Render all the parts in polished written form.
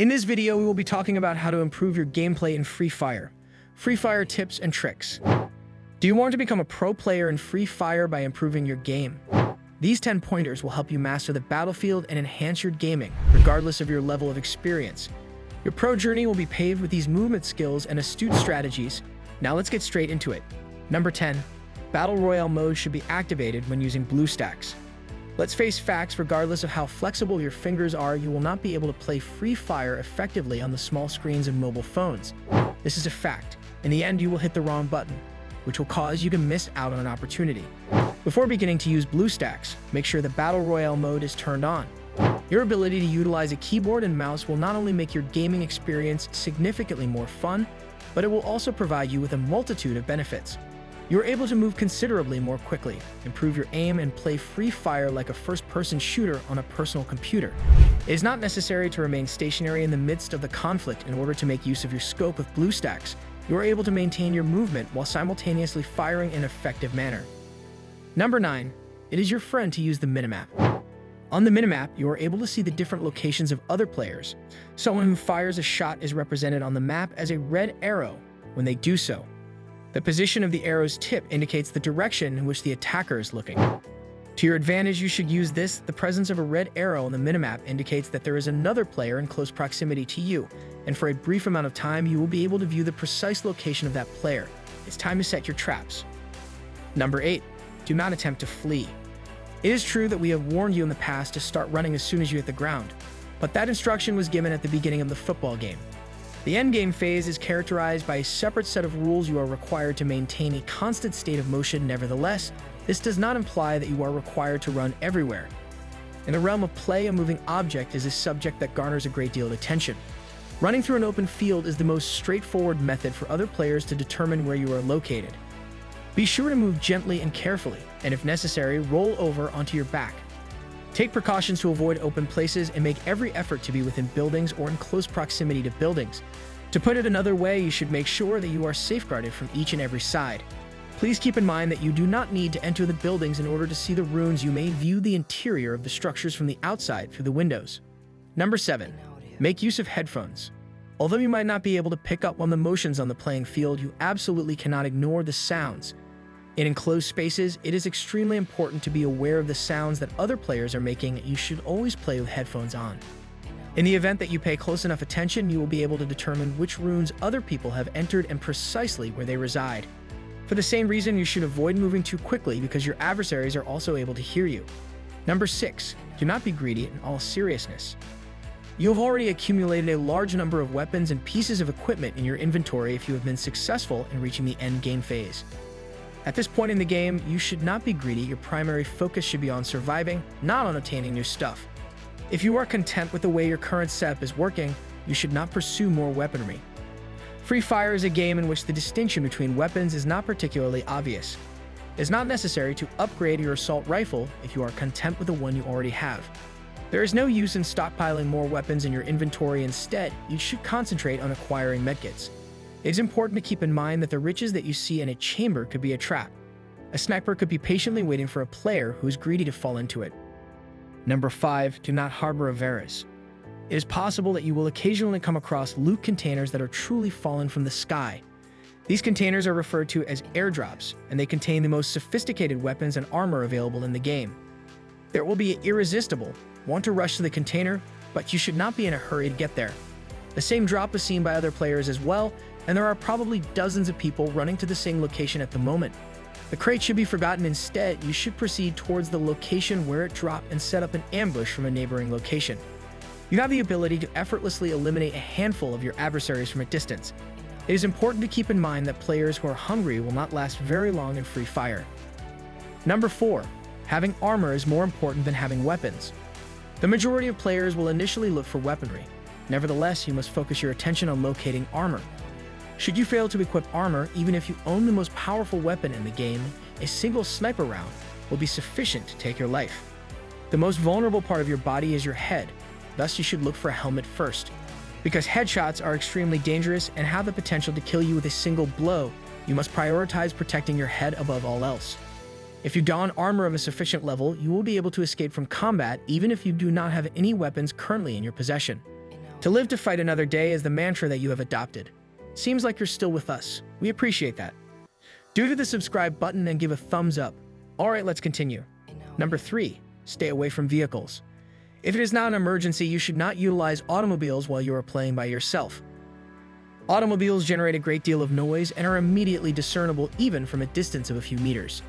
In this video, we will be talking about how to improve your gameplay in Free Fire. Free Fire tips and tricks. Do you want to become a pro player in Free Fire by improving your game? These 10 pointers will help you master the battlefield and enhance your gaming, regardless of your level of experience. Your pro journey will be paved with these movement skills and astute strategies. Now let's get straight into it. Number 10. Battle Royale mode should be activated when using BlueStacks. Let's face facts, regardless of how flexible your fingers are, you will not be able to play Free Fire effectively on the small screens of mobile phones. This is a fact. In the end, you will hit the wrong button, which will cause you to miss out on an opportunity. Before beginning to use BlueStacks, make sure the Battle Royale mode is turned on. Your ability to utilize a keyboard and mouse will not only make your gaming experience significantly more fun, but it will also provide you with a multitude of benefits. You are able to move considerably more quickly, improve your aim, and play Free Fire like a first-person shooter on a personal computer. It is not necessary to remain stationary in the midst of the conflict in order to make use of your scope with BlueStacks. You are able to maintain your movement while simultaneously firing in an effective manner. Number 9. It is your friend to use the minimap. On the minimap, you are able to see the different locations of other players. Someone who fires a shot is represented on the map as a red arrow when they do so. The position of the arrow's tip indicates the direction in which the attacker is looking. To your advantage, you should use this. The presence of a red arrow on the minimap indicates that there is another player in close proximity to you, and for a brief amount of time, you will be able to view the precise location of that player. It's time to set your traps. Number 8. Do not attempt to flee. It is true that we have warned you in the past to start running as soon as you hit the ground, but that instruction was given at the beginning of the football game. The endgame phase is characterized by a separate set of rules. You are required to maintain a constant state of motion. Nevertheless, this does not imply that you are required to run everywhere. In the realm of play, a moving object is a subject that garners a great deal of attention. Running through an open field is the most straightforward method for other players to determine where you are located. Be sure to move gently and carefully, and if necessary, roll over onto your back. Take precautions to avoid open places and make every effort to be within buildings or in close proximity to buildings. To put it another way, you should make sure that you are safeguarded from each and every side. Please keep in mind that you do not need to enter the buildings in order to see the ruins. You may view the interior of the structures from the outside through the windows. Number 7. Make use of headphones. Although you might not be able to pick up on the motions on the playing field, you absolutely cannot ignore the sounds. In enclosed spaces, it is extremely important to be aware of the sounds that other players are making. You should always play with headphones on. In the event that you pay close enough attention, you will be able to determine which rooms other people have entered and precisely where they reside. For the same reason, you should avoid moving too quickly because your adversaries are also able to hear you. Number 6. Do not be greedy in all seriousness. You have already accumulated a large number of weapons and pieces of equipment in your inventory if you have been successful in reaching the end game phase. At this point in the game, you should not be greedy. Your primary focus should be on surviving, not on obtaining new stuff. If you are content with the way your current setup is working, you should not pursue more weaponry. Free Fire is a game in which the distinction between weapons is not particularly obvious. It is not necessary to upgrade your assault rifle if you are content with the one you already have. There is no use in stockpiling more weapons in your inventory. Instead, you should concentrate on acquiring medkits. It is important to keep in mind that the riches that you see in a chamber could be a trap. A sniper could be patiently waiting for a player who is greedy to fall into it. Number 5. Do not harbor avarice. It is possible that you will occasionally come across loot containers that are truly fallen from the sky. These containers are referred to as airdrops, and they contain the most sophisticated weapons and armor available in the game. There will be irresistible want to rush to the container, but you should not be in a hurry to get there. The same drop is seen by other players as well, and there are probably dozens of people running to the same location at the moment. The crate should be forgotten. Instead, you should proceed towards the location where it dropped and set up an ambush from a neighboring location. You have the ability to effortlessly eliminate a handful of your adversaries from a distance. It is important to keep in mind that players who are hungry will not last very long in Free Fire. Number 4. Having armor is more important than having weapons. The majority of players will initially look for weaponry. Nevertheless, you must focus your attention on locating armor. Should you fail to equip armor, even if you own the most powerful weapon in the game, a single sniper round will be sufficient to take your life. The most vulnerable part of your body is your head, thus you should look for a helmet first. Because headshots are extremely dangerous and have the potential to kill you with a single blow, you must prioritize protecting your head above all else. If you don armor of a sufficient level, you will be able to escape from combat even if you do not have any weapons currently in your possession. To live to fight another day is the mantra that you have adopted. Seems like you're still with us. We appreciate that. Do hit the subscribe button and give a thumbs up. Alright, let's continue. Number 3. Stay away from vehicles. If it is not an emergency, you should not utilize automobiles while you are playing by yourself. Automobiles generate a great deal of noise and are immediately discernible even from a distance of a few meters.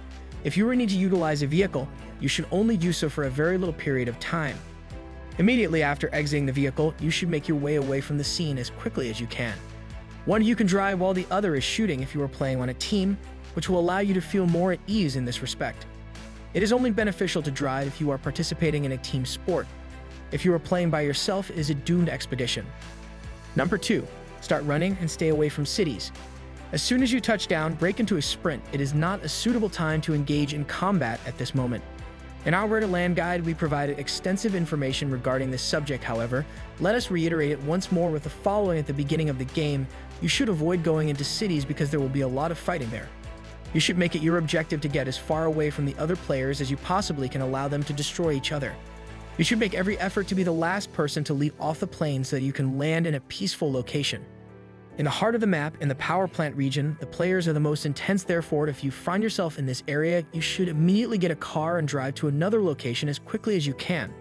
If you need to utilize a vehicle, you should only do so for a very little period of time. Immediately after exiting the vehicle, you should make your way away from the scene as quickly as you can. One you can drive while the other is shooting if you are playing on a team, which will allow you to feel more at ease in this respect. It is only beneficial to drive if you are participating in a team sport. If you are playing by yourself, it is a doomed expedition. Number 2. Start running and stay away from cities. As soon as you touch down, break into a sprint. It is not a suitable time to engage in combat at this moment. In our Where to Land guide, we provided extensive information regarding this subject. However, let us reiterate it once more with the following at the beginning of the game. You should avoid going into cities because there will be a lot of fighting there. You should make it your objective to get as far away from the other players as you possibly can, allow them to destroy each other. You should make every effort to be the last person to leap off the plane so that you can land in a peaceful location. In the heart of the map, in the power plant region, the players are the most intense. Therefore, if you find yourself in this area, you should immediately get a car and drive to another location as quickly as you can.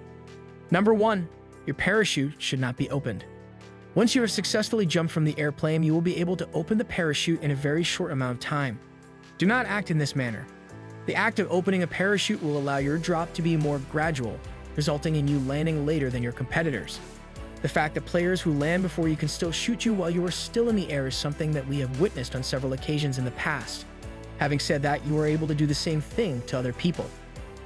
Number 1. Your parachute should not be opened. Once you have successfully jumped from the airplane, you will be able to open the parachute in a very short amount of time. Do not act in this manner. The act of opening a parachute will allow your drop to be more gradual, resulting in you landing later than your competitors. The fact that players who land before you can still shoot you while you are still in the air is something that we have witnessed on several occasions in the past. Having said that, you are able to do the same thing to other people.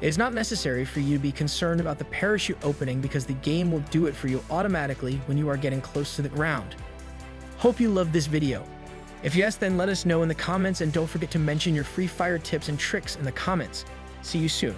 It is not necessary for you to be concerned about the parachute opening because the game will do it for you automatically when you are getting close to the ground. Hope you loved this video. If yes, then let us know in the comments, and don't forget to mention your Free Fire tips and tricks in the comments. See you soon.